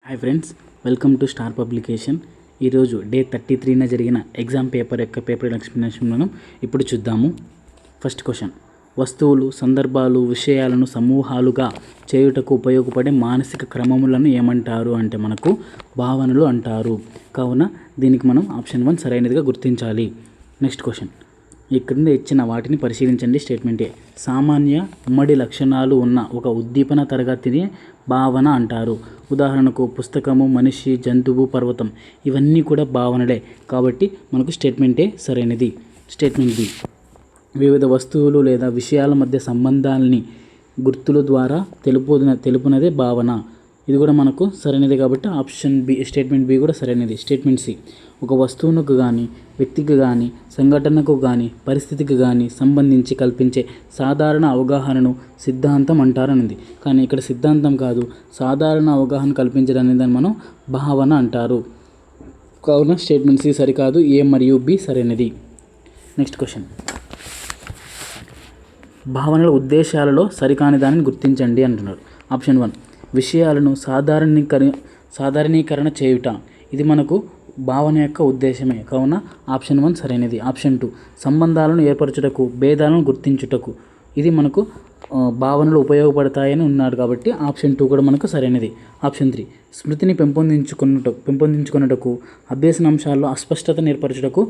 Hi friends, welcome to star publication. ఈరోజు day 33న జరిగిన exam paper explanation మనం ఇప్పుడు చూద్దాము. ఫస్ట్ క్వశ్చన్: వస్తువులు, సందర్భాలు, విషయాలను సమూహాలుగా చేయుటకు ఉపయోగపడే మానసిక క్రమములను ఏమంటారు అంటే మనకు భావనలు అంటారు. కావున దీనికి మనం ఆప్షన్ 1 సరైనదిగా గుర్తించాలి. నెక్స్ట్ క్వశ్చన్: ఈ క్రింద ఇచ్చిన వాటిని పరిశీలించండి. స్టేట్మెంట్ ఏ: సామాన్య ఉమ్మడి లక్షణాలు ఉన్న ఒక ఉద్దీపన తరగతిని భావన అంటారు. ఉదాహరణకు పుస్తకము, మనిషి, జంతువు, పర్వతం ఇవన్నీ కూడా భావనలే. కాబట్టి మనకు స్టేట్మెంట్ ఏ సరైనది. స్టేట్మెంట్ బి: వివిధ వస్తువులు లేదా విషయాల మధ్య సంబంధాలని గుర్తుల ద్వారా తెలుపునదే భావన. ఇది కూడా మనకు సరైనది కాబట్టి ఆప్షన్ బి, స్టేట్మెంట్ బి కూడా సరైనది. స్టేట్మెంట్ సి: ఒక వస్తువునకు కానీ, వ్యక్తికి కానీ, సంఘటనకు కానీ, పరిస్థితికి కానీ సంబంధించి కల్పించే సాధారణ అవగాహనను సిద్ధాంతం అంటారనింది. కానీ ఇక్కడ సిద్ధాంతం కాదు, సాధారణ అవగాహన కల్పించడాన్ని దాన్ని మనం భావన అంటారు. కావున స్టేట్మెంట్ సి సరికాదు, ఏ మరియు బి సరైనది. నెక్స్ట్ క్వశ్చన్: భావనల ఉద్దేశాలలో సరికాని దానిని గుర్తించండి అంటున్నారు. ఆప్షన్ 1: విషయాలను సాధారణీకరణ చేయుట. ఇది మనకు భావన యొక్క ఉద్దేశమే. కావున ఆప్షన్ 1 సరైనది. ఆప్షన్ 2: సంబంధాలను ఏర్పరచుటకు, భేదాలను గుర్తించుటకు. ఇది మనకు భావనలు ఉపయోగపడతాయని ఉన్నాడు కాబట్టి ఆప్షన్ 2 కూడా మనకు సరైనది. ఆప్షన్ 3: స్మృతిని పెంపొందించుకున్నటకు, అభ్యసనాంశాల్లో అస్పష్టత ఏర్పరచుటకు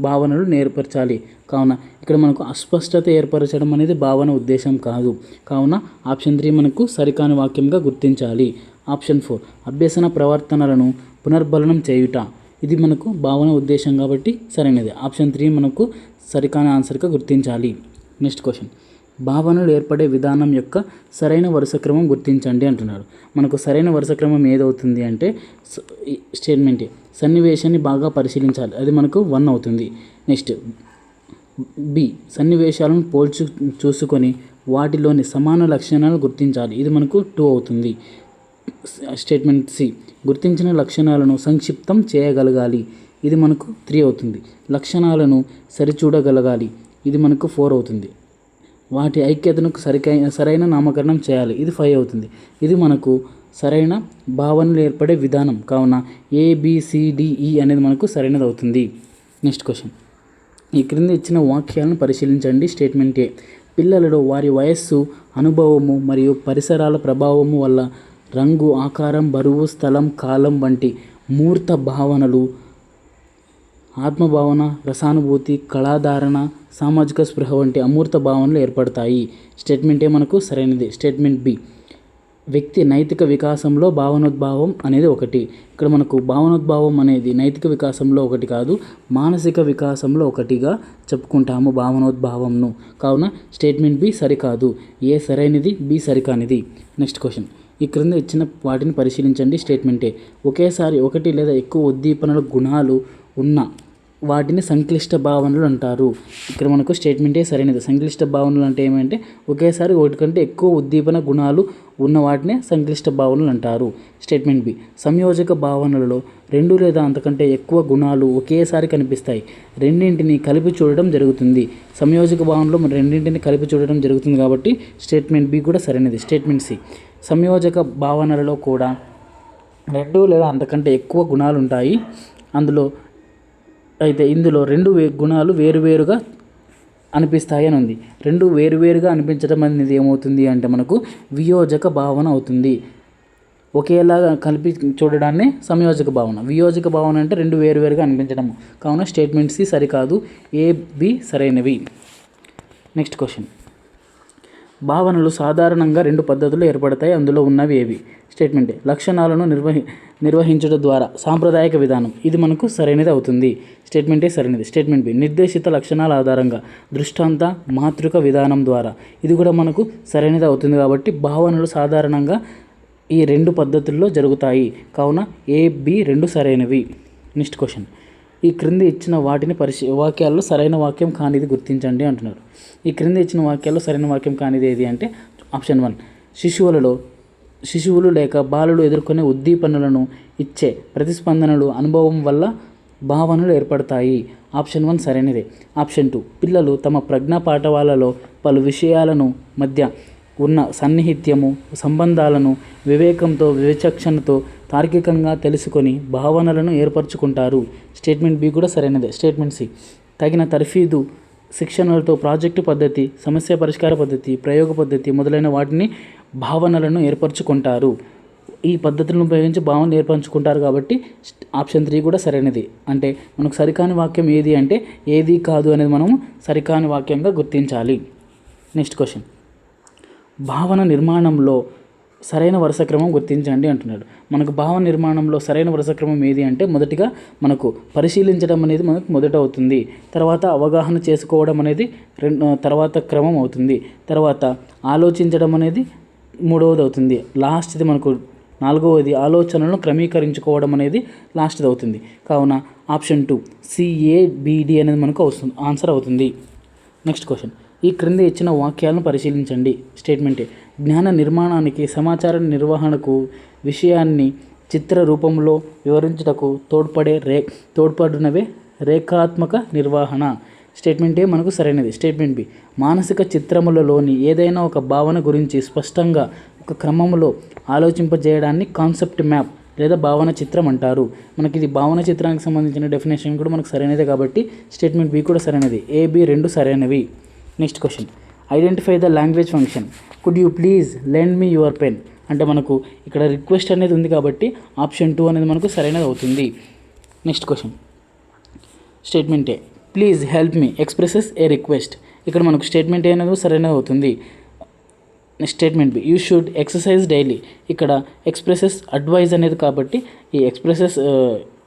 భావనలు నేర్పరచాలి. కావున ఇక్కడ మనకు అస్పష్టత ఏర్పరచడం అనేది భావన ఉద్దేశం కాదు. కావున ఆప్షన్ 3 మనకు సరికాని వాక్యంగా గుర్తించాలి. ఆప్షన్ 4: అభ్యసన ప్రవర్తనలను పునర్బలనం చేయుట. ఇది మనకు భావన ఉద్దేశం కాబట్టి సరైనది. ఆప్షన్ 3 మనకు సరికాని ఆన్సర్గా గుర్తించాలి. నెక్స్ట్ క్వశ్చన్: భావనలు ఏర్పడే విధానం యొక్క సరైన వరుస క్రమం గుర్తించండి అంటున్నాడు. మనకు సరైన వరుస క్రమం ఏదవుతుంది అంటే స్టేట్మెంట్ ఏ: సన్నివేశాన్ని బాగా పరిశీలించాలి. అది మనకు 1 అవుతుంది. నెక్స్ట్ బి: సన్నివేశాలను చూసుకొని వాటిలోని సమాన లక్షణాలను గుర్తించాలి. ఇది మనకు 2 అవుతుంది. స్టేట్మెంట్ సి: గుర్తించిన లక్షణాలను సంక్షిప్తం చేయగలగాలి. ఇది మనకు 3 అవుతుంది. లక్షణాలను సరిచూడగలగాలి. ఇది మనకు 4 అవుతుంది. వాటి ఐక్యతను సరైన నామకరణం చేయాలి. ఇది 5 అవుతుంది. ఇది మనకు సరైన భావనలు ఏర్పడే విధానం. కావున ABCDE అనేది మనకు సరైనది అవుతుంది. నెక్స్ట్ క్వశ్చన్: ఈ క్రింద ఇచ్చిన వాక్యాలను పరిశీలించండి. స్టేట్మెంట్ ఏ: పిల్లలలో వారి వయస్సు, అనుభవము మరియు పరిసరాల ప్రభావము వల్ల రంగు, ఆకారం, బరువు, స్థలం, కాలం వంటి మూర్త భావనలు, ఆత్మభావన, రసానుభూతి, కళాధారణ, సామాజిక స్పృహ వంటి అమూర్త భావనలు ఏర్పడతాయి. స్టేట్మెంట్ ఏ మనకు సరైనది. స్టేట్మెంట్ బి: వ్యక్తి నైతిక వికాసంలో భావనోద్భావం అనేది ఒకటి. ఇక్కడ మనకు భావనోద్భావం అనేది నైతిక వికాసంలో ఒకటి కాదు, మానసిక వికాసంలో ఒకటిగా చెప్పుకుంటాము భావనోద్భావంను. కావున స్టేట్మెంట్ బి సరికాదు, ఏ సరైనది, బి సరికానిది. నెక్స్ట్ క్వశ్చన్: ఈ క్రింద ఇచ్చిన వాటిని పరిశీలించండి. స్టేట్మెంట్ ఏ: ఒకేసారి ఒకటి లేదా ఎక్కువ ఉద్దీపనల గుణాలు ఉన్న వాటిని సంక్లిష్ట భావనలు అంటారు. ఇక్కడ మనకు స్టేట్మెంట్ ఏ సరైనది. సంక్లిష్ట భావనలు అంటే ఏమంటే ఒకేసారి ఒకటి కంటే ఎక్కువ ఉద్దీపన గుణాలు ఉన్న వాటినే సంక్లిష్ట భావనలు అంటారు. స్టేట్మెంట్ బి: సంయోజక భావనలలో 2 లేదా అంతకంటే ఎక్కువ గుణాలు ఒకేసారి కనిపిస్తాయి. రెండింటిని కలిపి చూడడం జరుగుతుంది. సంయోజక భావనలో రెండింటిని కలిపి చూడడం జరుగుతుంది కాబట్టి స్టేట్మెంట్ బి కూడా సరైనది. స్టేట్మెంట్ సి: సంయోజక భావనలలో కూడా 2 లేదా అంతకంటే ఎక్కువ గుణాలు ఉంటాయి. ఇందులో 2 గుణాలు వేరువేరుగా అనిపిస్తాయి అని ఉంది. 2 వేరువేరుగా అనిపించడం అనేది ఏమవుతుంది అంటే మనకు వియోజక భావన అవుతుంది. ఒకేలాగా కలిపి చూడడాన్ని సంయోజక భావన. వియోజక భావన అంటే 2 వేరువేరుగా అనిపించడం. కావున స్టేట్మెంట్ సి సరికాదు, ఏ, బి సరైనవి. నెక్స్ట్ క్వశ్చన్: భావనలు సాధారణంగా 2 పద్ధతులు ఏర్పడతాయి. అందులో ఉన్నవి ఏవి? స్టేట్మెంట్ ఏ: లక్షణాలను నిర్వహించడం ద్వారా సాంప్రదాయక విధానం. ఇది మనకు సరైనది అవుతుంది. స్టేట్మెంట్ ఏ సరైనది. స్టేట్మెంట్ బి: నిర్దేశిత లక్షణాల ఆధారంగా దృష్టాంత మాతృక విధానం ద్వారా. ఇది కూడా మనకు సరైనది అవుతుంది. కాబట్టి భావనలు సాధారణంగా ఈ 2 పద్ధతుల్లో జరుగుతాయి. కావున ఏ, బి 2 సరైనవి. నెక్స్ట్ క్వశ్చన్: ఈ క్రింద ఇచ్చిన వాటిని వాక్యాల్లో సరైన వాక్యం కానిది గుర్తించండి అంటున్నారు. ఈ క్రింద ఇచ్చిన వాక్యాల్లో సరైన వాక్యం కానిది ఏది అంటే ఆప్షన్ 1: శిశువులు లేక బాలలు ఎదుర్కొనే ఉద్దీపనలను ఇచ్చే ప్రతిస్పందనలు అనుభవం వల్ల భావనలు ఏర్పడతాయి. ఆప్షన్ 1 సరైనదే. ఆప్షన్ 2: పిల్లలు తమ ప్రజ్ఞా పాఠవాలలో పలు విషయాలను మధ్య ఉన్న సన్నిహిత్యము, సంబంధాలను వివేకంతో, విచక్షణతో తార్కికంగా తెలుసుకొని భావనలను ఏర్పరచుకుంటారు. స్టేట్మెంట్ బి కూడా సరైనదే. స్టేట్మెంట్ సి, తగిన తర్ఫీదు శిక్షణలతో ప్రాజెక్టు పద్ధతి, సమస్య పరిష్కార పద్ధతి, ప్రయోగ పద్ధతి మొదలైన వాటిని భావనలను ఏర్పరచుకుంటారు. ఈ పద్ధతులను ఉపయోగించి భావనలు ఏర్పరచుకుంటారు కాబట్టి ఆప్షన్ 3 కూడా సరైనది. అంటే మనకు సరికాని వాక్యం ఏది అంటే ఏది కాదు అనేది మనం సరికాని వాక్యంగా గుర్తించాలి. నెక్స్ట్ క్వశ్చన్, భావన నిర్మాణంలో సరైన వరుస క్రమం గుర్తించండి అంటున్నాడు. మనకు భావన నిర్మాణంలో సరైన వరుస క్రమం ఏది అంటే మొదటిగా మనకు పరిశీలించడం అనేది మనకు మొదట అవుతుంది. తర్వాత అవగాహన చేసుకోవడం అనేది తర్వాత క్రమం అవుతుంది. తర్వాత ఆలోచించడం అనేది మూడవది అవుతుంది. లాస్ట్ది మనకు నాలుగవది ఆలోచనలను క్రమీకరించుకోవడం అనేది లాస్ట్ది అవుతుంది. కావున ఆప్షన్ 2 CABD అనేది మనకు ఆన్సర్ అవుతుంది. నెక్స్ట్ క్వశ్చన్, ఈ క్రింద ఇచ్చిన వాక్యాలను పరిశీలించండి. స్టేట్మెంట్ ఏ, జ్ఞాన నిర్మాణానికి, సమాచార నిర్వహణకు, విషయాన్ని చిత్ర రూపంలో వివరించుటకు తోడ్పడినవే రేఖాత్మక నిర్వహణ. స్టేట్మెంట్ ఏ మనకు సరైనది. స్టేట్మెంట్ బి, మానసిక చిత్రములలోని ఏదైనా ఒక భావన గురించి స్పష్టంగా ఒక క్రమంలో ఆలోచింపజేయడాన్ని కాన్సెప్ట్ మ్యాప్ లేదా భావన చిత్రం అంటారు. మనకి ఇది భావన చిత్రానికి సంబంధించిన డెఫినేషన్ కూడా మనకు సరైనదే కాబట్టి స్టేట్మెంట్ బి కూడా సరైనది. A, B రెండు సరైనవి. Next question, identify the language function. Could you please lend me your pen. అంటే మనకు ఇక్కడ రిక్వెస్ట్ అనేది ఉంది కాబట్టి ఆప్షన్ 2 అనేది మనకు సరైనది అవుతుంది. Next question, statement A, please help me expresses a request. ఇక్కడ మనకు స్టేట్మెంట్ ఏ అనేది సరైనది అవుతుంది. Statement B, you should exercise daily. ఇక్కడ ఎక్స్ప్రెసెస్ అడ్వైజ్ అనేది కాబట్టి ఈ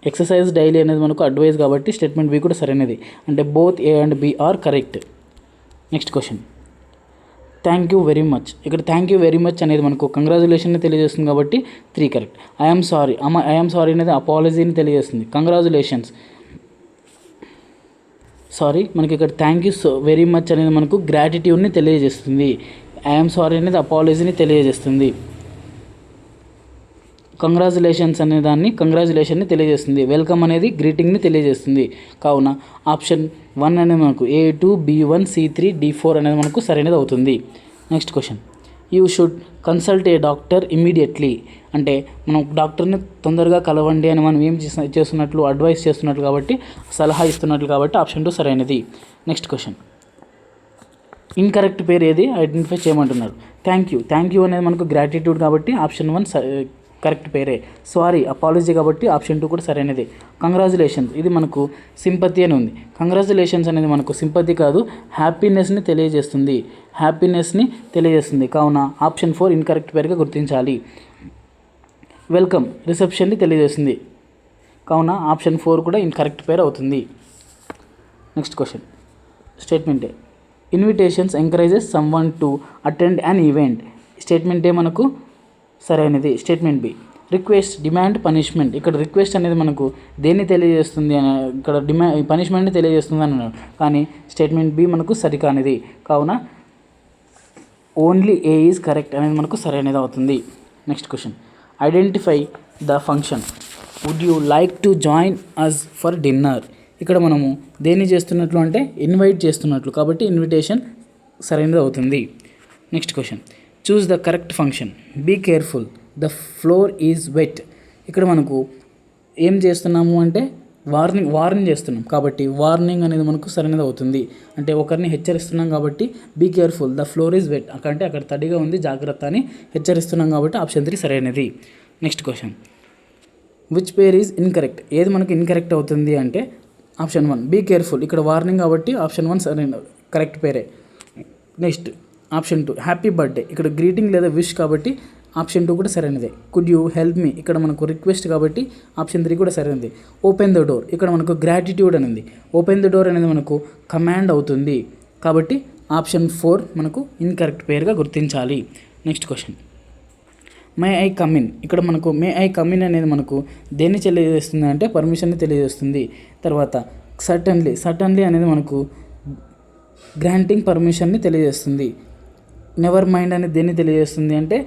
ఎక్సర్సైజ్ డైలీ అనేది మనకు అడ్వైజ్ కాబట్టి స్టేట్మెంట్ బి కూడా సరైనది. అంటే both A and B are correct. Next question, thank you very much. ఇక్కడ థ్యాంక్ యూ వెరీ మచ్ అనేది మనకు కంగ్రాచులేషన్ని తెలియజేస్తుంది కాబట్టి 3 కరెక్ట్. ఐఎమ్ సారీ అనేది అపాలజీని తెలియజేస్తుంది. కంగ్రాచులేషన్స్ మనకి ఇక్కడ థ్యాంక్ యూ వెరీ మచ్ అనేది మనకు గ్రాటిట్యూడ్ని తెలియజేస్తుంది. ఐఎమ్ సారీ అనేది అపాలజీని తెలియజేస్తుంది. కంగ్రాచులేషన్స్ అనే దాన్ని కంగ్రాచులేషన్ని తెలియజేస్తుంది. వెల్కమ్ అనేది గ్రీటింగ్ని తెలియజేస్తుంది. కావున ఆప్షన్ 1 అనేది మనకు A2, B1, C3, D4 అనేది మనకు సరైనది అవుతుంది. Next question, you should consult a doctor immediately. అంటే మనం డాక్టర్ని తొందరగా కలవండి అని మనం ఏం చేస్తున్నట్లు అడ్వైస్ చేస్తున్నట్లు కాబట్టి సలహా ఇస్తున్నట్లు కాబట్టి ఆప్షన్ 2 సరైనది. నెక్స్ట్ క్వశ్చన్, ఇన్కరెక్ట్ పేరు ఏది ఐడెంటిఫై చేయమంటున్నారు. థ్యాంక్ యూ అనేది మనకు గ్రాటిట్యూడ్ కాబట్టి ఆప్షన్ 1 కరెక్ట్ పేరే. సారీ అపాలజీ కాబట్టి ఆప్షన్ 2 కూడా సరైనది. కంగ్రాచులేషన్స్ ఇది మనకు సింపతి అని ఉంది. కంగ్రాచులేషన్స్ అనేది మనకు సింపతి కాదు, హ్యాపీనెస్ని తెలియజేస్తుంది. కావున ఆప్షన్ 4 ఇన్కరెక్ట్ పేరుగా గుర్తించాలి. వెల్కమ్ రిసెప్షన్ని తెలియజేస్తుంది. కావున ఆప్షన్ 4 కూడా ఇన్కరెక్ట్ పేరు అవుతుంది. Next question, statement A, invitations encourages someone to attend an event. Statement A మనకు సరైనది. Statement B, request demand punishment. ఇక్కడ రిక్వెస్ట్ అనేది మనకు దేన్ని తెలియజేస్తుంది అని, ఇక్కడ పనిష్మెంట్ని తెలియజేస్తుంది అని అన్నాడు కానీ స్టేట్మెంట్ బి మనకు సరికానిది. కావున ఓన్లీ ఏ ఈజ్ కరెక్ట్ అనేది మనకు సరైనది అవుతుంది. Next question, identify the function. Would you like to join us for dinner. ఇక్కడ మనము దేన్ని చేస్తున్నట్లు అంటే ఇన్వైట్ చేస్తున్నట్లు కాబట్టి ఇన్విటేషన్ సరైనది అవుతుంది. Next question, choose the correct function. Be careful the floor is wet. ఇక్కడ మనకు ఏం చేస్తున్నాము అంటే వార్నింగ్ చేస్తున్నాం కాబట్టి వార్నింగ్ అనేది మనకు సరైనది అవుతుంది. అంటే ఒకరిని హెచ్చరిస్తున్నాం కాబట్టి be careful the floor is wet అంటే అక్కడ తడిగా ఉంది జాగ్రత్త అని హెచ్చరిస్తున్నాం కాబట్టి ఆప్షన్ 3 సరైనది. Next question, which pair is incorrect. ఏది మనకు ఇన్కరెక్ట్ అవుతుంది అంటే ఆప్షన్ 1 బీ కేర్ఫుల్. ఇక్కడ వార్నింగ్ కాబట్టి ఆప్షన్ 1 సరైన కరెక్ట్ పేరే. Next option 2 happy birthday. ఇక్కడ గ్రీటింగ్ లేదా విష్ కాబట్టి ఆప్షన్ 2 కూడా సరైనదే. Could you help me. ఇక్కడ మనకు రిక్వెస్ట్ కాబట్టి ఆప్షన్ 3 కూడా సరైనది. Open the door. ఇక్కడ మనకు గ్రాటిట్యూడ్ అనేది ఓపెన్ ద డోర్ అనేది మనకు కమాండ్ అవుతుంది కాబట్టి ఆప్షన్ 4 మనకు ఇన్కరెక్ట్ పేరుగా గుర్తించాలి. Next question, may I come in. ఇక్కడ మనకు మే ఐ కమ్ ఇన్ అనేది మనకు దేన్ని తెలియజేస్తుంది అంటే పర్మిషన్ని తెలియజేస్తుంది. తర్వాత సర్టన్లీ అనేది మనకు గ్రాంటింగ్ పర్మిషన్ని తెలియజేస్తుంది. నెవర్ మైండ్ అనేది దేన్ని తెలియజేస్తుంది అంటే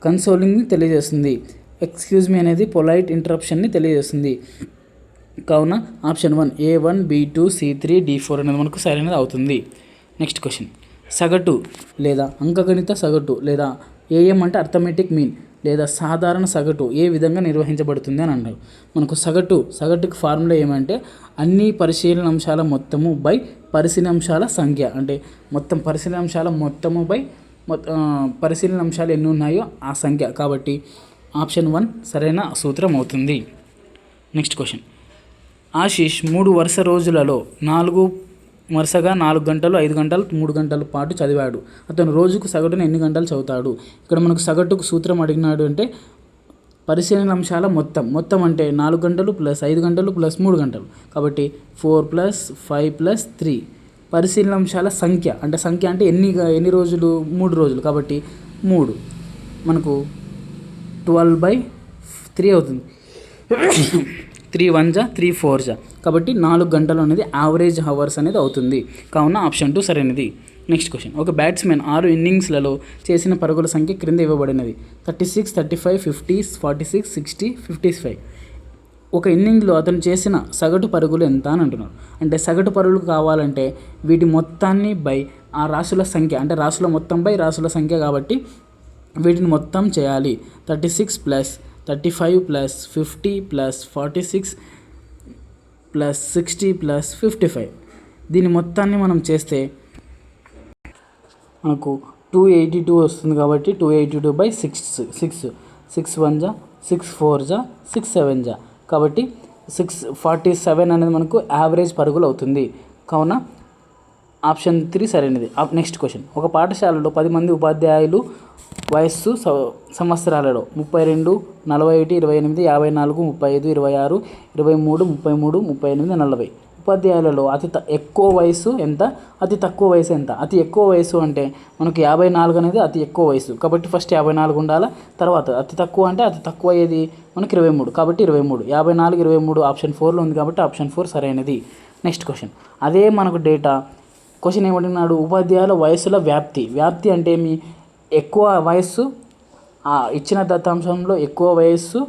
కన్సోలింగ్ని తెలియజేస్తుంది. ఎక్స్క్యూజ్ మీ అనేది పొలైట్ ఇంటరప్షన్ని తెలియజేస్తుంది. కావున option 1 A1, B2, C3, D4 అనేది మనకు సరైనది అవుతుంది. నెక్స్ట్ క్వశ్చన్, సగటు లేదా అంకగణిత సగటు లేదా AM అంటే అర్థమెటిక్ మీన్. లేదా సాధారణ సగటు ఏ విధంగా నిర్వహించబడుతుంది అని అన్నారు. మనకు సగటుకి ఫార్ములా ఏమంటే అన్ని పరిశీలన అంశాల మొత్తము బై పరిశీలన అంశాల సంఖ్య, అంటే మొత్తం పరిశీలన అంశాల మొత్తము బై పరిశీలన అంశాలు ఎన్ని ఉన్నాయో ఆ సంఖ్య. కాబట్టి ఆప్షన్ 1 సరైన సూత్రం అవుతుంది. Next question. ఆశీష్ 3 వరుస రోజులలో వరుసగా 4 గంటలు, 5 గంటలు, 3 గంటల పాటు చదివాడు. అతను రోజుకు సగటున ఎన్ని గంటలు చదువుతాడు? ఇక్కడ మనకు సగటుకు సూత్రం అడిగినాడు అంటే పరిశీలన అంశాల మొత్తం అంటే 4 గంటలు ప్లస్ 5 గంటలు ప్లస్ 3 గంటలు. కాబట్టి 4 + 5 + 3. పరిశీలన అంశాల సంఖ్య అంటే ఎన్ని రోజులు? 3 రోజులు. కాబట్టి 3 మనకు 12/3 అవుతుంది. 3 1 జా 3 4 జా. కాబట్టి 4 గంటలు అనేది యావరేజ్ అవర్స్ అనేది అవుతుంది. కావున ఆప్షన్ 2 సరైనది. Next question. ఒక బ్యాట్స్మెన్ 6 ఇన్నింగ్స్లలో చేసిన పరుగుల సంఖ్య క్రింద ఇవ్వబడినది. 36, 35, 50, 46, 60, 55. ఒక ఇన్నింగ్లో అతను చేసిన సగటు పరుగులు ఎంత అని అంటున్నారు. అంటే సగటు పరుగులు కావాలంటే వీటి మొత్తాన్ని బై ఆ రాసుల సంఖ్య, అంటే రాసుల మొత్తం బై రాసుల సంఖ్య. కాబట్టి వీటిని మొత్తం చేయాలి. 36 + 35 + 50 + 46 + 60 + 55. దీని మొత్తాన్ని మనం చేస్తే మనకు 282 వస్తుంది. కాబట్టి 282/6. 6 1 జా 6 4 జా 6 7 జా. కాబట్టి 647 అనేది మనకు యావరేజ్ పరుగులు అవుతుంది. కావున ఆప్షన్ 3 సరైనది. Next question. ఒక పాఠశాలలో 10 మంది ఉపాధ్యాయులు వయస్సు సంవత్సరాలలో 32, 41, 28, 54, 35, 26, 23, 33, 38, 40. ఉపాధ్యాయులలో అతి ఎక్కువ వయసు ఎంత, అతి తక్కువ వయసు ఎంత? అతి ఎక్కువ వయసు అంటే మనకు 54 అనేది అతి ఎక్కువ వయసు. కాబట్టి ఫస్ట్ 54 ఉండాలి. తర్వాత అతి తక్కువ అంటే అతి తక్కువ ఏది మనకు 23. కాబట్టి 23. 54, 23 ఆప్షన్ 4లో ఉంది. కాబట్టి ఆప్షన్ 4 సరైనది. Next question. అదే మనకు డేటా క్వశ్చన్ ఏమంటున్నాడు? ఉపాధ్యాయుల వయసుల వ్యాప్తి అంటే ఎక్కువ వయస్సు, ఇచ్చిన దత్తాంశంలో ఎక్కువ వయస్సు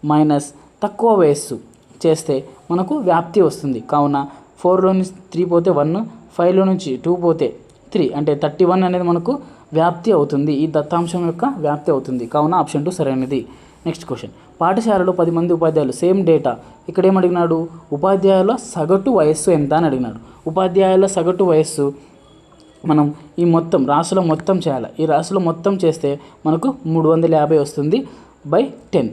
మైనస్ తక్కువ వయస్సు చేస్తే మనకు వ్యాప్తి వస్తుంది. కావున 4లో నుంచి 3 పోతే 1, 5లో నుంచి 2 పోతే 3, అంటే 31 అనేది మనకు వ్యాప్తి అవుతుంది. ఈ దత్తాంశం యొక్క వ్యాప్తి అవుతుంది. కావున ఆప్షన్ 2 సరైనది. Next question. పాఠశాలలో 10 మంది ఉపాధ్యాయులు సేమ్ డేటా. ఇక్కడ ఏమడిగినాడు? ఉపాధ్యాయుల సగటు వయస్సు ఎంత అని అడిగినాడు. ఉపాధ్యాయుల సగటు వయస్సు మనం ఈ మొత్తం రాసుల మొత్తం చేయాలి. ఈ రాసుల మొత్తం చేస్తే మనకు 350 వస్తుంది బై 10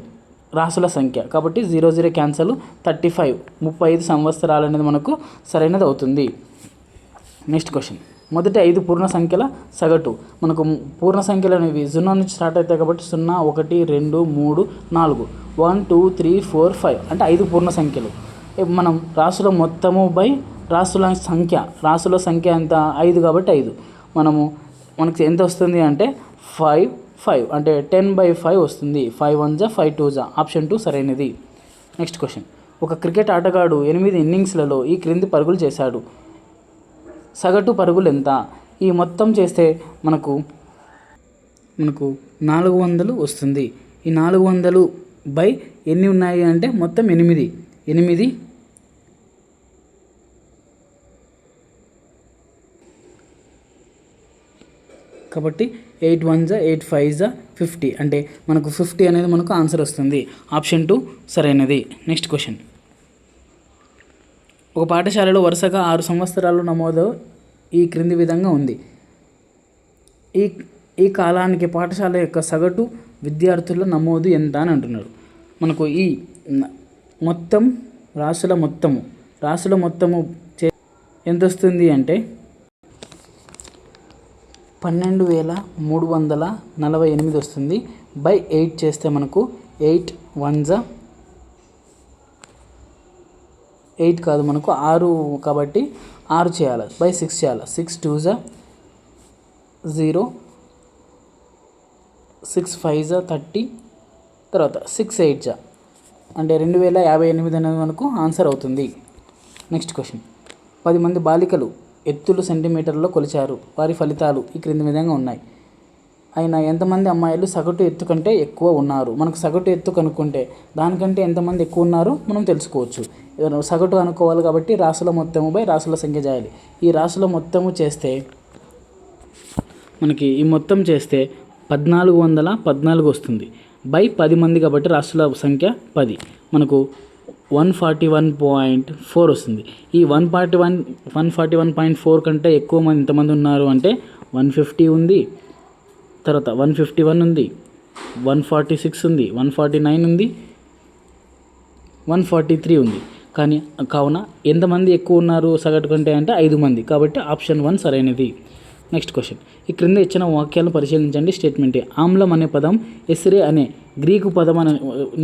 రాసుల సంఖ్య. కాబట్టి 0 0 క్యాన్సల్. 35 సంవత్సరాలు అనేది మనకు సరైనది అవుతుంది. Next question. మొదటి 5 పూర్ణ సంఖ్యల సగటు. మనకు పూర్ణ సంఖ్యలు అనేవి 0 నుంచి స్టార్ట్ అవుతాయి. కాబట్టి 0, 1, 2, 3, 4, 1 2 3 4 5 అంటే 5 పూర్ణ సంఖ్యలు. మనం రాసుల మొత్తము బై రాసుల సంఖ్య ఎంత? 5. కాబట్టి 5 మనకు ఎంత వస్తుంది అంటే 5 అంటే 10/5 వస్తుంది. 5 1 జా 5 2 జా. ఆప్షన్ 2 సరైనది. Next question. ఒక క్రికెట్ ఆటగాడు 8 ఇన్నింగ్స్లలో ఈ క్రింది పరుగులు చేశాడు. సగటు పరుగులు ఎంత? ఈ మొత్తం చేస్తే మనకు 400 వస్తుంది. ఈ 400 బై ఎన్ని ఉన్నాయి అంటే మొత్తం 8. కాబట్టి 8 1 జా 8 5 జా 50, అంటే మనకు 50 అనేది మనకు ఆన్సర్ వస్తుంది. ఆప్షన్ 2 సరైనది. Next question. ఒక పాఠశాలలో వరుసగా 6 సంవత్సరాలు నమోదు ఈ క్రింది విధంగా ఉంది. ఈ కాలానికి పాఠశాల యొక్క సగటు విద్యార్థుల నమోదు ఎంత అని అంటున్నాడు. మనకు ఈ మొత్తం రాసుల మొత్తము ఎంత వస్తుంది అంటే 12,348 వస్తుంది. బై 8 చేస్తే మనకు 8 1 జా 8 కాదు, మనకు 6. కాబట్టి 6 చేయాలి. బై 6 చేయాలి. 6 2 జా 0, 6 5 జా 30, తర్వాత 6 8 జా అంటే 2058 అనేది మనకు ఆన్సర్ అవుతుంది. Next question. 10 మంది బాలికలు ఎత్తులు సెంటీమీటర్లో కొలిచారు. వారి ఫలితాలు ఈ క్రింది విధంగా ఉన్నాయి. అయినా ఎంతమంది అమ్మాయిలు సగటు ఎత్తు కంటే ఎక్కువ ఉన్నారు? మనకు సగటు ఎత్తు కనుక్కుంటే దానికంటే ఎంతమంది ఎక్కువ ఉన్నారో మనం తెలుసుకోవచ్చు. సగటు అనుకోవాలి. కాబట్టి రాసుల మొత్తము బై రాసుల సంఖ్య చేయాలి. ఈ రాసుల మొత్తము చేస్తే మనకి ఈ మొత్తం చేస్తే 1414 వస్తుంది. బై 10 మంది కాబట్టి రాష్ట్రాల సంఖ్య 10 మనకు 141.4 వస్తుంది. ఈ 141.4 కంటే ఎక్కువ మంది ఎంతమంది ఉన్నారు అంటే 150 ఉంది, తర్వాత 151 ఉంది, 146 ఉంది, 149 ఉంది, 143 ఉంది. కావున ఎంతమంది ఎక్కువ ఉన్నారు సగటు కంటే అంటే 5 మంది. కాబట్టి ఆప్షన్ 1 సరైనది. నెక్స్ట్ క్వశ్చన్, ఈ క్రింద ఇచ్చిన వాక్యాలను పరిశీలించండి. స్టేట్మెంట్ ఏ. ఆమ్లం అనే పదం ఎస్రే అనే గ్రీకు పదం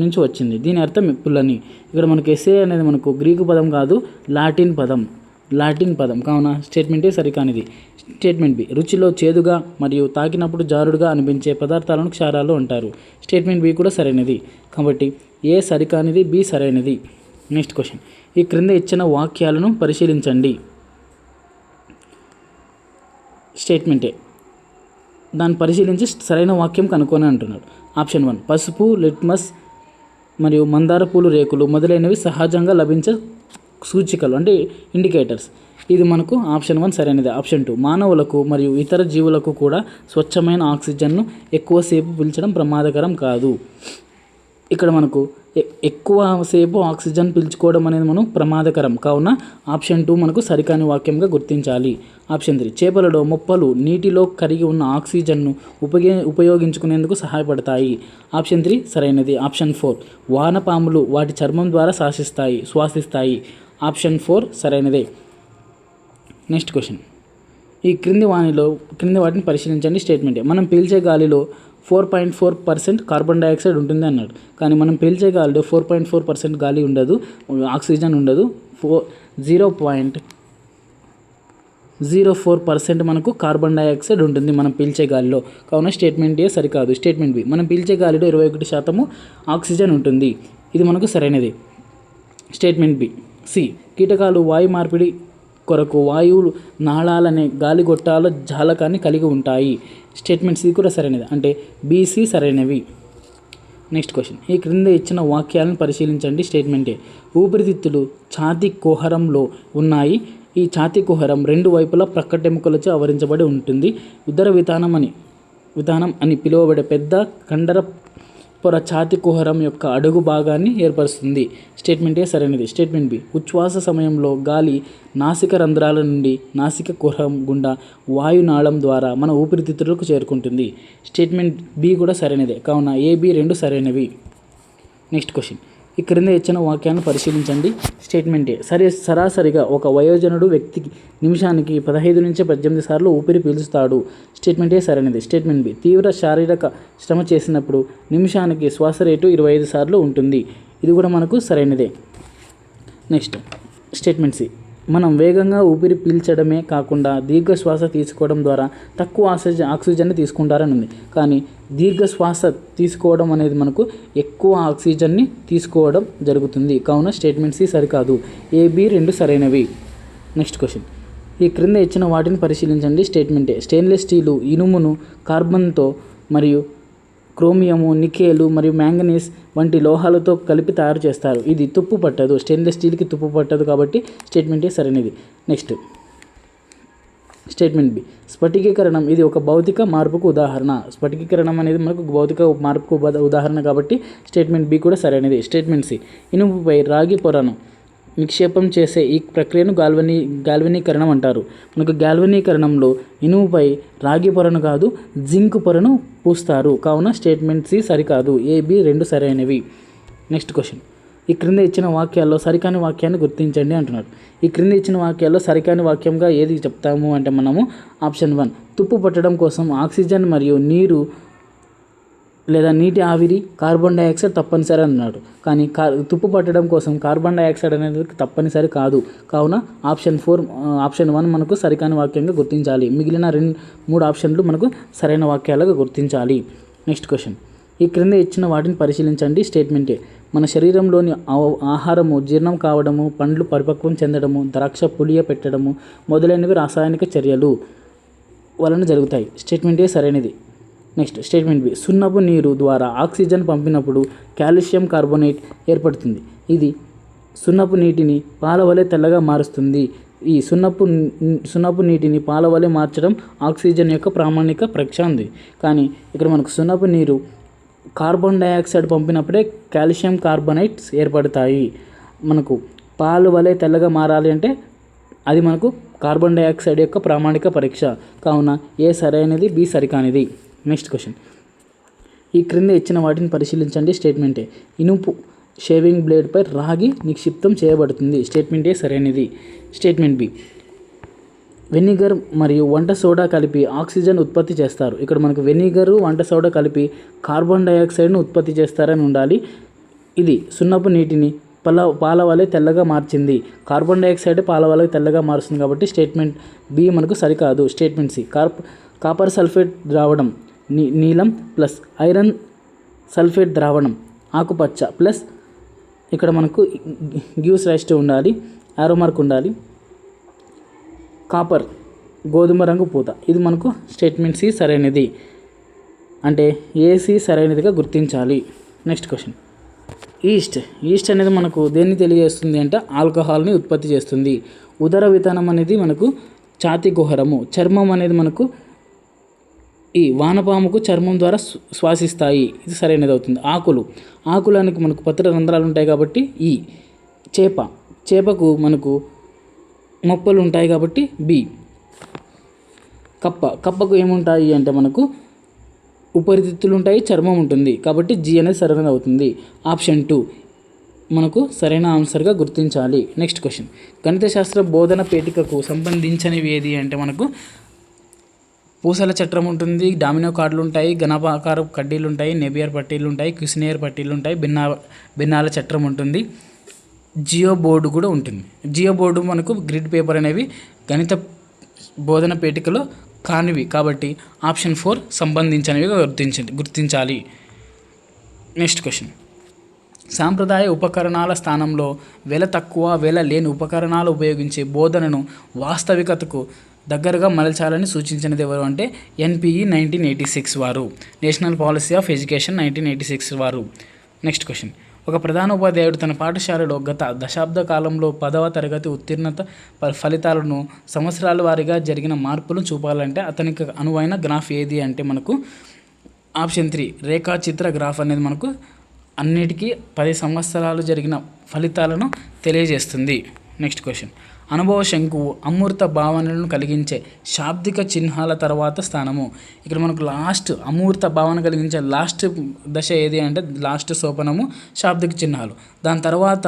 నుంచి వచ్చింది. దీని అర్థం పుల్లని. ఇక్కడ మనకు ఎస్రే అనేది మనకు గ్రీకు పదం కాదు, లాటిన్ పదం కావున స్టేట్మెంటే సరికానిది. Statement B. రుచిలో చేదుగా మరియు తాకినప్పుడు జారుడుగా అనిపించే పదార్థాలను క్షారాలు అంటారు. స్టేట్మెంట్ బి కూడా సరైనది. కాబట్టి ఏ సరికానిది, బి సరైనది. నెక్స్ట్ క్వశ్చన్, ఈ క్రింద ఇచ్చిన వాక్యాలను పరిశీలించండి. స్టేట్మెంటే. దాన్ని పరిశీలించి సరైన వాక్యం కనుక్కొని అంటున్నాడు. ఆప్షన్ 1 పసుపు, లిట్మస్ మరియు మందార పూలు రేకులు మొదలైనవి సహజంగా లభించే సూచికలు అంటే ఇండికేటర్స్. ఇది మనకు ఆప్షన్ 1 సరైనది. ఆప్షన్ 2 మానవులకు మరియు ఇతర జీవులకు కూడా స్వచ్ఛమైన ఆక్సిజన్ను ఎక్కువసేపు పీల్చడం ప్రమాదకరం కాదు. ఇక్కడ మనకు ఎక్కువసేపు ఆక్సిజన్ పీల్చుకోవడం అనేది మనం ప్రమాదకరం కావున ఆప్షన్ 2 మనకు సరికాని వాక్యంగా గుర్తించాలి. ఆప్షన్ 3 చేపలలో మొప్పలు నీటిలో కరిగి ఉన్న ఆక్సిజన్ను ఉపయోగించుకునేందుకు సహాయపడతాయి. ఆప్షన్ 3 సరైనది. ఆప్షన్ 4 వానపాములు వాటి చర్మం ద్వారా శ్వాసిస్తాయి. ఆప్షన్ 4 సరైనదే. నెక్స్ట్ క్వశ్చన్, ఈ క్రింది వాటిని పరిశీలించండి. స్టేట్మెంట్. మనం పీల్చే గాలిలో 4.4% కార్బన్ డైఆక్సైడ్ ఉంటుంది అన్నాడు. కానీ మనం పీల్చే గాలిలో 4.4% గాలి ఉండదు, ఆక్సిజన్ ఉండదు. 0.04% మనకు కార్బన్ డైఆక్సైడ్ ఉంటుంది మనం పీల్చే గాలిలో. కావున స్టేట్మెంట్ ఏ సరికాదు. Statement B. మనం పీల్చే గాలిలో 21% ఆక్సిజన్ ఉంటుంది. ఇది మనకు సరైనది. Statement B. సి. కీటకాలు వాయు మార్పిడి కొరకు వాయువు నాళాలనే గాలిగొట్టాల జాలకాన్ని కలిగి ఉంటాయి. స్టేట్మెంట్ సి కూడా సరైనది. అంటే బీసీ సరైనవి. నెక్స్ట్ క్వశ్చన్, ఈ క్రింద ఇచ్చిన వాక్యాలను పరిశీలించండి. స్టేట్మెంట్ ఏ. ఊపిరితిత్తులు ఛాతీ కుహరంలో ఉన్నాయి. ఈ ఛాతీ కుహరం 2 వైపులా ప్రక్కటెముకలచే ఆవరించబడి ఉంటుంది. ఉదర వితానం అని పిలువబడే పెద్ద కండర పొర ఛాతీ కుహరం యొక్క అడుగు భాగాన్ని ఏర్పరుస్తుంది. స్టేట్మెంట్ ఏ సరైనది. Statement B. ఉచ్ఛ్వాస సమయంలో గాలి నాసిక రంధ్రాల నుండి నాసిక కుహరం గుండా వాయునాళం ద్వారా మన ఊపిరితిత్తులకు చేరుకుంటుంది. స్టేట్మెంట్ బి కూడా సరైనదే. కావున ఏ, బి 2 సరైనవి. నెక్స్ట్ క్వశ్చన్, ఈ క్రింద ఇచ్చిన వాక్యాలను పరిశీలించండి. స్టేట్మెంట్ ఏ. సరాసరిగా ఒక వయోజనుడు వ్యక్తికి నిమిషానికి 15 నుంచి 18 సార్లు ఊపిరి పీలుస్తాడు. స్టేట్మెంట్ ఏ సరైనది. Statement B. తీవ్ర శారీరక శ్రమ చేసినప్పుడు నిమిషానికి శ్వాస రేటు 25 సార్లు ఉంటుంది. ఇది కూడా మనకు సరైనదే. Next statement C. మనం వేగంగా ఊపిరి పీల్చడమే కాకుండా దీర్ఘ శ్వాస తీసుకోవడం ద్వారా తక్కువ ఆక్సిజన్ని తీసుకుంటారని ఉంది. కానీ దీర్ఘ శ్వాస తీసుకోవడం అనేది మనకు ఎక్కువ ఆక్సిజన్ని తీసుకోవడం జరుగుతుంది. కావున స్టేట్మెంట్ సి సరికాదు. ఏ, బి 2 సరైనవి. నెక్స్ట్ క్వశ్చన్, ఈ క్రింద ఇచ్చిన వాటిని పరిశీలించండి. స్టేట్మెంట్ ఏ. స్టెయిన్లెస్ స్టీలు ఇనుమును కార్బన్తో మరియు క్రోమియము, నికెలు మరియు మ్యాంగనీస్ వంటి లోహాలతో కలిపి తయారు చేస్తారు. ఇది తుప్పు పట్టదు. స్టెయిన్లెస్ స్టీల్కి తుప్పు పట్టదు కాబట్టి స్టేట్మెంటే సరైనది. Next statement B. స్ఫటికీకరణం ఇది ఒక భౌతిక మార్పుకు ఉదాహరణ. స్ఫటికీకరణం అనేది మనకు భౌతిక మార్పుకు ఉదాహరణ కాబట్టి స్టేట్మెంట్ బి కూడా సరైనది. Statement C. ఇనుముపై రాగి పొరను నిక్షేపం చేసే ఈ ప్రక్రియను గాల్వనీకరణం అంటారు. మనకు గాల్వనీకరణంలో ఇనుముపై రాగి పొరను కాదు జింక్ పొరను పూస్తారు. కావున స్టేట్మెంట్ సి సరికాదు. ఏ, బి 2 సరైనవి. నెక్స్ట్ క్వశ్చన్, ఈ క్రింద ఇచ్చిన వాక్యాల్లో సరికాని వాక్యాన్ని గుర్తించండి అంటున్నాడు. ఈ క్రింద ఇచ్చిన వాక్యాల్లో సరికాని వాక్యంగా ఏది చెప్తాము అంటే మనము ఆప్షన్ 1 తుప్పు పట్టడం కోసం ఆక్సిజన్ మరియు నీరు లేదా నీటి ఆవిరి కార్బన్ డైఆక్సైడ్ తప్పనిసరి అన్నాడు. కానీ తుప్పు పట్టడం కోసం కార్బన్ డైఆక్సైడ్ అనేది తప్పనిసరి కాదు. కావున ఆప్షన్ 1 మనకు సరికాని వాక్యంగా గుర్తించాలి. మిగిలిన 3 ఆప్షన్లు మనకు సరైన వాక్యాలుగా గుర్తించాలి. నెక్స్ట్ క్వశ్చన్, ఈ క్రింద ఇచ్చిన వాటిని పరిశీలించండి. స్టేట్మెంటే. మన శరీరంలోని ఆహారము జీర్ణం కావడము, పండ్లు పరిపక్వం చెందడము, ద్రాక్ష పులియ పెట్టడము మొదలైనవి రాసాయనిక చర్యలు వలన జరుగుతాయి. స్టేట్మెంటే సరైనది. Next statement B. సున్నపు నీరు ద్వారా ఆక్సిజన్ పంపినప్పుడు కాల్షియం కార్బోనేట్ ఏర్పడుతుంది. ఇది సున్నపు నీటిని పాల వలె తెల్లగా మారుస్తుంది. ఈ సున్నపు నీటిని పాల వలె మార్చడం ఆక్సిజన్ యొక్క ప్రామాణిక పరీక్ష ఉంది. కానీ ఇక్కడ మనకు సున్నపు నీరు కార్బన్ డైఆక్సైడ్ పంపినప్పుడే కాల్షియం కార్బోనేట్స్ ఏర్పడతాయి. మనకు పాలు వలె తెల్లగా మారాలి అంటే అది మనకు కార్బన్ డైఆక్సైడ్ యొక్క ప్రామాణిక పరీక్ష. కావున ఏ సరైనది, బి సరికానిది. నెక్స్ట్ క్వశ్చన్, ఈ క్రింద ఇచ్చిన వాటిని పరిశీలించండి. స్టేట్మెంట్ ఏ, ఇనుపు షేవింగ్ బ్లేడ్పై రాగి నిక్షిప్తం చేయబడుతుంది. స్టేట్మెంట్ ఏ సరైనది. స్టేట్మెంట్ బి, వెనిగర్ మరియు వంట సోడా కలిపి ఆక్సిజన్ ఉత్పత్తి చేస్తారు. ఇక్కడ మనకు వెనిగరు, వంట సోడా కలిపి కార్బన్ డైఆక్సైడ్ను ఉత్పత్తి చేస్తారని ఉండాలి. ఇది సున్నపు నీటిని పాల వలె తెల్లగా మార్చింది. కార్బన్ డైఆక్సైడ్ పాల వలె తెల్లగా మారుస్తుంది కాబట్టి స్టేట్మెంట్ బి మనకు సరికాదు. స్టేట్మెంట్ సి, కాపర్ సల్ఫేట్ ద్రావణం నీలం ప్లస్ ఐరన్ సల్ఫేట్ ద్రావణం ఆకుపచ్చ ప్లస్ ఇక్కడ మనకు గ్యూస్ రైస్ట్ ఉండాలి, యారో మార్క్ ఉండాలి, కాపర్ గోధుమ రంగు పూత. ఇది మనకు స్టేట్మెంట్ సి సరైనది, అంటే ఏసి సరైనదిగా గుర్తించాలి. నెక్స్ట్ క్వశ్చన్, ఈస్ట్ అనేది మనకు దేన్ని తెలియజేస్తుంది అంటే ఆల్కహాల్ని ఉత్పత్తి చేస్తుంది. ఉదర వితానం అనేది మనకు ఛాతీ కుహరము. చర్మం అనేది మనకు ఈ వానపాముకు చర్మం ద్వారా శ్వాసిస్తాయి. ఇది సరైనది అవుతుంది. ఆకులానికి మనకు పత్ర రంధ్రాలు ఉంటాయి కాబట్టి ఈ చేపకు మనకు మొప్పలు ఉంటాయి కాబట్టి బి. కప్పకు ఏముంటాయి అంటే మనకు ఉపరితిత్తులు ఉంటాయి, చర్మం ఉంటుంది కాబట్టి జి అనేది సరైనది అవుతుంది. ఆప్షన్ 2 మనకు సరైన ఆన్సర్గా గుర్తించాలి. నెక్స్ట్ క్వశ్చన్, గణిత శాస్త్ర బోధన పేటికకు సంబంధించినవి ఏది అంటే మనకు పూసల చట్రం ఉంటుంది, డామినో కార్డులు ఉంటాయి, గణపాకార కడ్డీలు ఉంటాయి, నెబియర్ పట్టీలు ఉంటాయి, క్విస్నియర్ పట్టీలు ఉంటాయి, భిన్నాల చట్రం ఉంటుంది, జియో బోర్డు కూడా ఉంటుంది. జియో బోర్డు మనకు గ్రిడ్ పేపర్ అనేవి గణిత బోధన పేటికలో కానివి కాబట్టి ఆప్షన్ 4 సంబంధించినవిగా గుర్తించాలి. నెక్స్ట్ క్వశ్చన్, సాంప్రదాయ ఉపకరణాల స్థానంలో తక్కువ లేని ఉపకరణాలు ఉపయోగించే బోధనను వాస్తవికతకు దగ్గరగా మలచాలని సూచించినది ఎవరు అంటే ఎన్పిఈ 1986 వారు, నేషనల్ పాలసీ ఆఫ్ ఎడ్యుకేషన్ 1986 వారు. నెక్స్ట్ క్వశ్చన్, ఒక ప్రధాన ఉపాధ్యాయుడు తన పాఠశాలలో గత దశాబ్ద కాలంలో 10వ తరగతి ఉత్తీర్ణత ఫలితాలను సంవత్సరాల వారీగా జరిగిన మార్పులను చూపాలంటే అతనికి అనువైన గ్రాఫ్ ఏది అంటే మనకు ఆప్షన్ 3 రేఖాచిత్ర గ్రాఫ్ అనేది మనకు అన్నిటికీ 10 సంవత్సరాలు జరిగిన ఫలితాలను తెలియజేస్తుంది. నెక్స్ట్ క్వశ్చన్, అనుభవ శంకువు అమూర్త భావనలను కలిగించే శాబ్దిక చిహ్నాల తర్వాత స్థానము. ఇక్కడ మనకు అమూర్త భావన కలిగించే లాస్ట్ దశ ఏది అంటే లాస్ట్ సోపనము శాబ్దిక చిహ్నాలు. దాని తర్వాత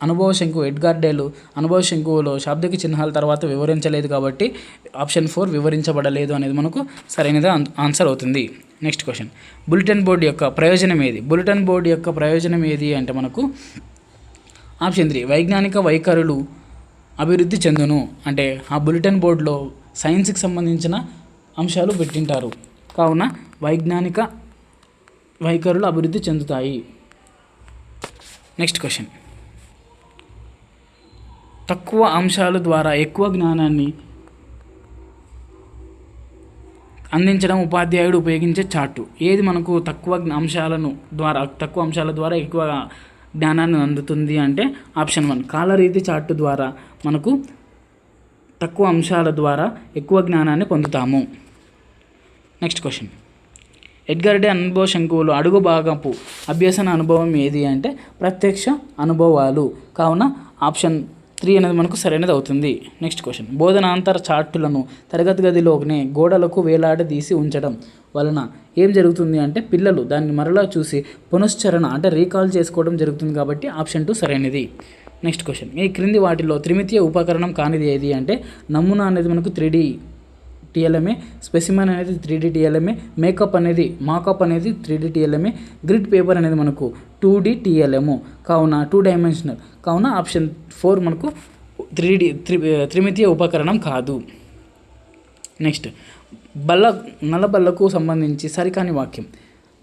అనుభవ శంకువు ఎడ్గార్ డేలు అనుభవ శంకువులో శాబ్దిక చిహ్నాల తర్వాత వివరించలేదు కాబట్టి ఆప్షన్ 4 వివరించబడలేదు అనేది మనకు సరైనది ఆన్సర్ అవుతుంది. నెక్స్ట్ క్వశ్చన్, బులెటిన్ బోర్డు యొక్క ప్రయోజనం ఏది? బులెటిన్ బోర్డు యొక్క ప్రయోజనం ఏది అంటే మనకు ఆప్షన్ 3 వైజ్ఞానిక వైఖరులు అభివృద్ధి చెందును. అంటే ఆ బులెటిన్ బోర్డులో సైన్స్కి సంబంధించిన అంశాలు పెట్టింటారు కావున వైజ్ఞానిక వైఖరులు అభివృద్ధి చెందుతాయి. నెక్స్ట్ క్వశ్చన్, తక్కువ అంశాల ద్వారా ఎక్కువ జ్ఞానాన్ని అందించడం ఉపాధ్యాయుడు ఉపయోగించే చార్టు. ఏది మనకు తక్కువ అంశాల ద్వారా ఎక్కువ జ్ఞానాన్ని అందుతుంది అంటే ఆప్షన్ 1 కాలరీతి చార్టు ద్వారా మనకు తక్కువ అంశాల ద్వారా ఎక్కువ జ్ఞానాన్ని పొందుతాము. నెక్స్ట్ క్వశ్చన్, ఎడ్గర్ డే అనుభవ శంకువులు అడుగు భాగపు అభ్యసన అనుభవం ఏది అంటే ప్రత్యక్ష అనుభవాలు. కావున ఆప్షన్ 3 అనేది మనకు సరైనది అవుతుంది. నెక్స్ట్ క్వశ్చన్, బోధనాంతర చార్టులను తరగతి గదిలోనే గోడలకు వేలాడదీసి ఉంచడం వలన ఏం జరుగుతుంది అంటే పిల్లలు దాన్ని మరలా చూసి పునశ్చరణ అంటే రీకాల్ చేసుకోవడం జరుగుతుంది కాబట్టి ఆప్షన్ 2 సరైనది. నెక్స్ట్ క్వశ్చన్, ఈ క్రింది వాటిలో త్రిమితీయ ఉపకరణం కానిది ఏది అంటే నమూనా అనేది మనకు 3D టీఎల్ఎంఏ, స్పెసిమన్ అనేది 3D టీఎల్ఎంఏ, మాకప్ అనేది 3D టీఎల్ఎంఏ, గ్రిడ్ పేపర్ అనేది మనకు 2D టీఎల్ఎం. కావున 2 డైమెన్షనల్. కావున ఆప్షన్ 4 మనకు త్రిమితీయ ఉపకరణం కాదు. నెక్స్ట్, నల్లబల్లకు సంబంధించి సరికాని వాక్యం.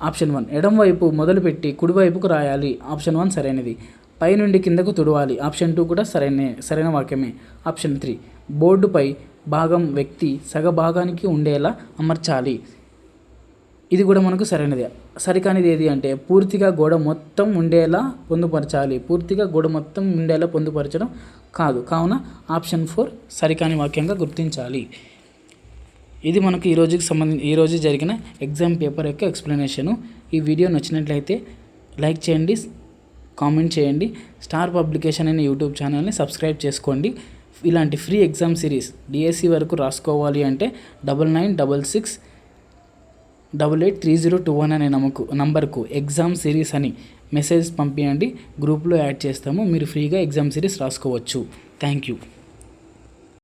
ఆప్షన్ 1 ఎడమ వైపు మొదలుపెట్టి కుడివైపుకు రాయాలి. ఆప్షన్ 1 సరైనది. పైనుండి కిందకు తుడవాలి. ఆప్షన్ 2 కూడా సరైన వాక్యమే. ఆప్షన్ 3 బోర్డుపై భాగం వ్యక్తి సగభాగానికి ఉండేలా అమర్చాలి. ఇది కూడా మనకు సరైనదే. సరికానిది ఏది అంటే పూర్తిగా గోడ మొత్తం ఉండేలా పొందుపరచాలి. పూర్తిగా గోడ మొత్తం ఉండేలా పొందుపరచడం కాదు. కావున ఆప్షన్ 4 సరికాని వాక్యంగా గుర్తించాలి. ఇది మనకు ఈరోజు జరిగిన ఎగ్జామ్ పేపర్ యొక్క ఎక్స్ప్లెనేషను. ఈ వీడియో నచ్చినట్లయితే లైక్ చేయండి, కామెంట్ చేయండి. స్టార్ పబ్లికేషన్ అనే యూట్యూబ్ ఛానల్ని సబ్స్క్రైబ్ చేసుకోండి. ఇలాంటి ఫ్రీ ఎగ్జామ్ సిరీస్ డిఎస్సి వరకు రాసుకోవాలి అంటే 9966883021 అనే నంబర్కు ఎగ్జామ్ సిరీస్ అని మెసేజ్ పంపించండి. గ్రూప్లో యాడ్ చేస్తాము. మీరు ఫ్రీగా ఎగ్జామ్ సిరీస్ రాసుకోవచ్చు. Thank you.